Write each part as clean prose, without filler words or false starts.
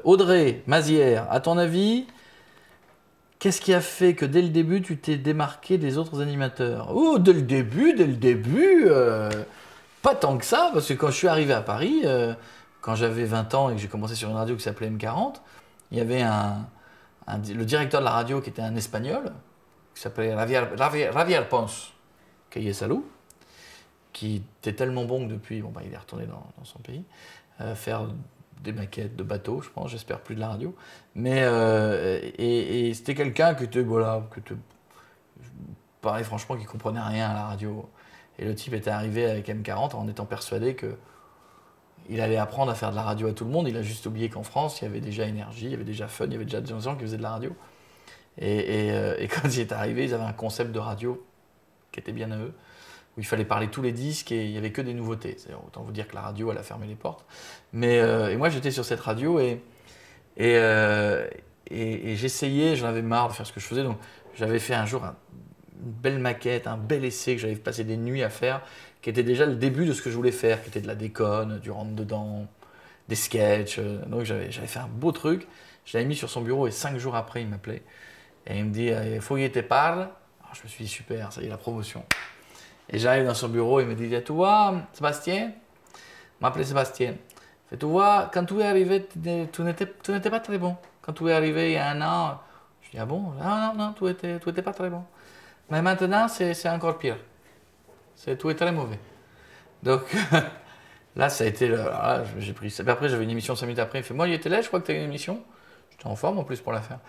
Audrey Mazière, à ton avis, qu'est-ce qui a fait que dès le début, tu t'es démarqué des autres animateurs? Oh, dès le début, pas tant que ça, parce que quand je suis arrivé à Paris, quand j'avais 20 ans et que j'ai commencé sur une radio qui s'appelait M40, il y avait le directeur de la radio qui était un Espagnol, qui s'appelait Javier Pons, qui est Salou, qui était tellement bon que depuis, bon, bah, il est retourné dans son pays, faire des maquettes de bateaux, je pense, j'espère plus de la radio. Mais, et c'était quelqu'un voilà, pareil, franchement, qui comprenait rien à la radio. Et le type était arrivé avec M40 en étant persuadé que il allait apprendre à faire de la radio à tout le monde. Il a juste oublié qu'en France, il y avait déjà Énergie, il y avait déjà Fun, il y avait déjà des gens qui faisaient de la radio. Et quand il est arrivé, ils avaient un concept de radio qui était bien à eux, où il fallait parler tous les disques et il n'y avait que des nouveautés. Autant vous dire que la radio, elle a fermé les portes. Mais, et moi, j'étais sur cette radio et j'essayais, j'en avais marre de faire ce que je faisais. Donc, j'avais fait un jour une belle maquette, un bel essai que j'avais passé des nuits à faire, qui était déjà le début de ce que je voulais faire, qui était de la déconne, du rentre-dedans, des sketchs. Donc, j'avais fait un beau truc. Je l'avais mis sur son bureau et 5 jours après, il m'appelait. Et il me dit, il faut y te parle. Alors, je me suis dit, super, ça y est, la promotion. Et j'arrive dans son bureau, il me dit, tu vois, Sébastien, il m'appelait Sébastien. Et tu vois, quand tu es arrivé, tu n'étais pas très bon. Quand tu es arrivé il y a un an, je dis, ah bon? Ah non, tu étais pas très bon. Mais maintenant, c'est encore pire. Tu es très mauvais. Donc, là, ça a été, là, j'ai pris ça. Après, j'avais une émission 5 minutes après, il fait, moi, il était là, je crois que tu as une émission. J'étais en forme en plus pour la faire.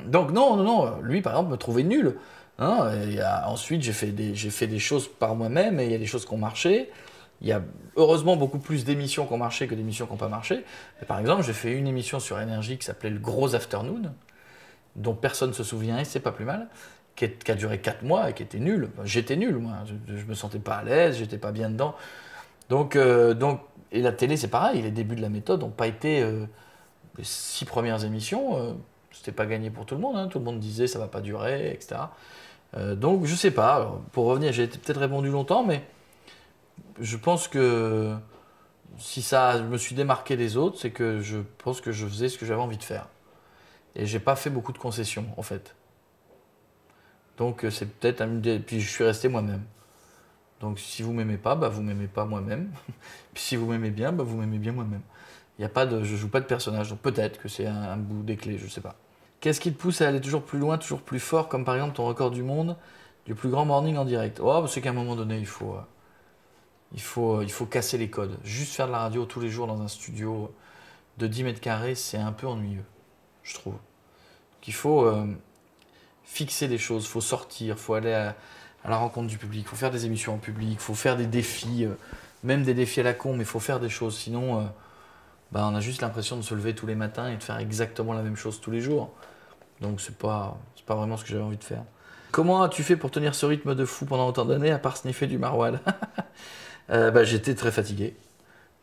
Donc non, lui par exemple me trouvait nul. Hein, ensuite j'ai fait des choses par moi-même et il y a des choses qui ont marché. Il y a heureusement beaucoup plus d'émissions qui ont marché que d'émissions qui n'ont pas marché. Mais par exemple j'ai fait une émission sur Énergie qui s'appelait Le Gros Afternoon, dont personne ne se souvient et c'est pas plus mal, qui a duré 4 mois et qui était nulle. J'étais nul moi, je me sentais pas à l'aise, j'étais pas bien dedans. Donc, et la télé c'est pareil, les débuts de la méthode n'ont pas été... les 6 premières émissions, c'était pas gagné pour tout le monde, hein. Tout le monde disait ça va pas durer, etc. Donc je sais pas, alors, pour revenir, j'ai peut-être répondu longtemps, mais je pense que si ça, je me suis démarqué des autres, c'est que je pense que je faisais ce que j'avais envie de faire. Et j'ai pas fait beaucoup de concessions, en fait. Donc c'est peut-être un... Puis je suis resté moi-même. Donc si vous m'aimez pas, bah vous m'aimez pas moi-même. Puis si vous m'aimez bien, bah vous m'aimez bien moi-même. Y a pas de, je joue pas de personnage, donc peut-être que c'est un bout des clés, je sais pas. Qu'est-ce qui te pousse à aller toujours plus loin, toujours plus fort, comme par exemple ton record du monde du plus grand morning en direct? Oh, c'est qu'à un moment donné, il faut casser les codes. Juste faire de la radio tous les jours dans un studio de 10 mètres carrés, c'est un peu ennuyeux, je trouve. Qu'il faut fixer des choses, il faut sortir, il faut aller à la rencontre du public, il faut faire des émissions en public, il faut faire des défis, même des défis à la con, mais il faut faire des choses, sinon... bah, on a juste l'impression de se lever tous les matins et de faire exactement la même chose tous les jours. Donc c'est pas vraiment ce que j'avais envie de faire. Comment as-tu fait pour tenir ce rythme de fou pendant autant d'années à part sniffer du maroilles? Bah, j'étais très fatigué.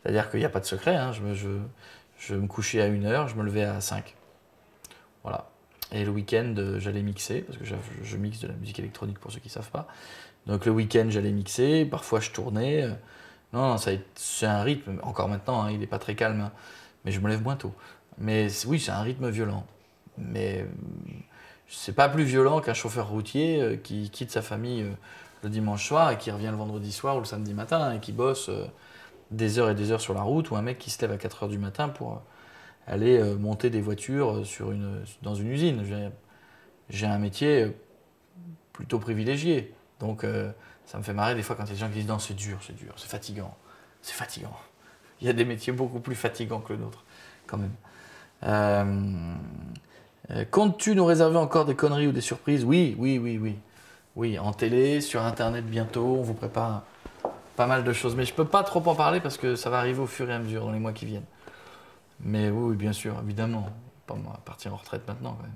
C'est-à-dire qu'il n'y a pas de secret. Hein. Je me couchais à 1h, je me levais à 5. Voilà. Et le week-end, j'allais mixer, parce que je mixe de la musique électronique pour ceux qui ne savent pas. Donc le week-end, j'allais mixer, parfois je tournais. Non, c'est un rythme, encore maintenant, hein, il n'est pas très calme, hein, mais je me lève moins tôt. Mais oui, c'est un rythme violent. Mais c'est pas plus violent qu'un chauffeur routier qui quitte sa famille le dimanche soir et qui revient le vendredi soir ou le samedi matin hein, et qui bosse des heures et des heures sur la route, ou un mec qui se lève à 4 heures du matin pour aller monter des voitures dans une usine. J'ai un métier plutôt privilégié. Donc ça me fait marrer des fois quand il y a des gens qui disent non, c'est dur, c'est fatigant. C'est fatigant. Il y a des métiers beaucoup plus fatigants que le nôtre, quand même. Comptes-tu nous réserver encore des conneries ou des surprises? Oui. Oui, en télé, sur Internet bientôt, on vous prépare pas mal de choses. Mais je peux pas trop en parler parce que ça va arriver au fur et à mesure dans les mois qui viennent. Mais oui, bien sûr, évidemment. Pas partir en retraite maintenant, quand même.